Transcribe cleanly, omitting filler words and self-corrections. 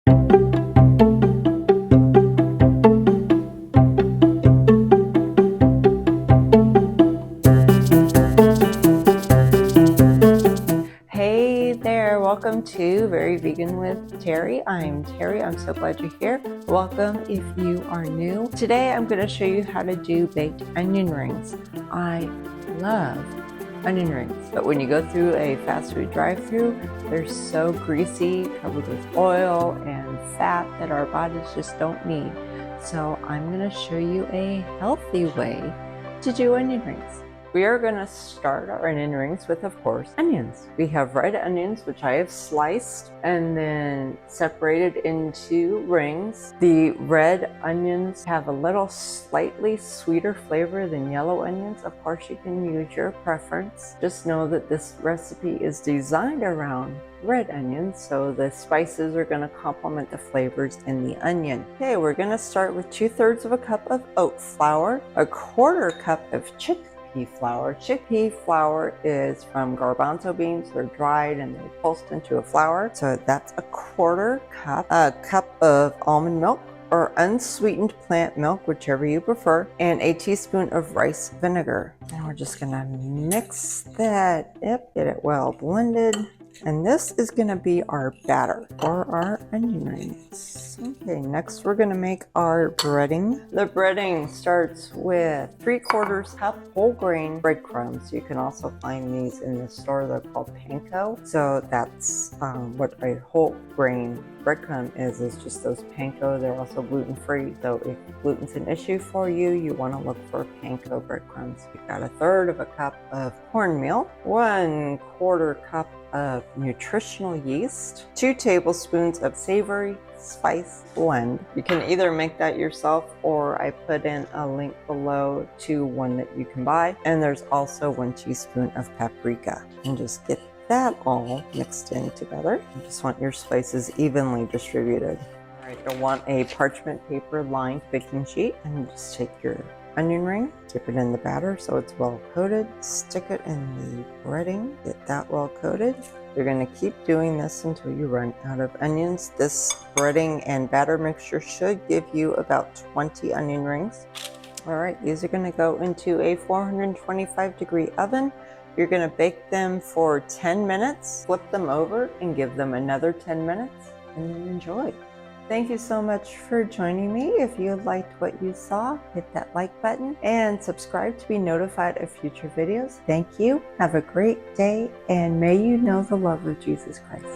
Hey there, welcome to Very Vegan with Terry. I'm Terry. I'm so glad you're here. Welcome if you are new. Today I'm going to show you how to do baked onion rings. I love onion rings, but when you go through a fast food drive-thru, they're so greasy, covered with oil and fat that our bodies just don't need. So I'm going to show you a healthy way to do onion rings. We are going to start our onion rings with, of course, onions. We have red onions, which I have sliced and then separated into rings. The red onions have a little slightly sweeter flavor than yellow onions. Of course, you can use your preference. Just know that this recipe is designed around red onions, so the spices are going to complement the flavors in the onion. Okay, we're going to start with 2/3 of a cup of oat flour, a 1/4 cup of chickpea flour. Chickpea flour is from garbanzo beans. They're dried and they're pulsed into a flour. So that's a 1/4 cup. A cup of almond milk or unsweetened plant milk, whichever you prefer, and a teaspoon of rice vinegar. And we're just gonna mix that up, get it well blended. And this is going to be our batter for our onion rings. Okay, next we're going to make our breading. The breading starts with 3/4 cup whole grain breadcrumbs. You can also find these in the store. They're called panko. So that's what a whole grain breadcrumb is just those panko. They're also gluten-free. So if gluten's an issue for you, you want to look for panko breadcrumbs. You've got 1/3 cup of cornmeal, 1/4 cup of nutritional yeast, 2 tablespoons of savory spice blend. You can either make that yourself, or I put in a link below to one that you can buy. And there's also 1 teaspoon of paprika. And just get that all mixed in together. You just want your spices evenly distributed. All right, you'll want a parchment paper lined baking sheet, and just take your onion ring, dip it in the batter so it's well coated, stick it in the breading, get that well coated. You're going to keep doing this until you run out of onions. This breading and batter mixture should give you about 20 onion rings. All right, these are going to go into a 425-degree oven. You're going to bake them for 10 minutes, flip them over and give them another 10 minutes, and then enjoy. Thank you so much for joining me. If you liked what you saw, hit that like button and subscribe to be notified of future videos. Thank you. Have a great day, and may you know the love of Jesus Christ.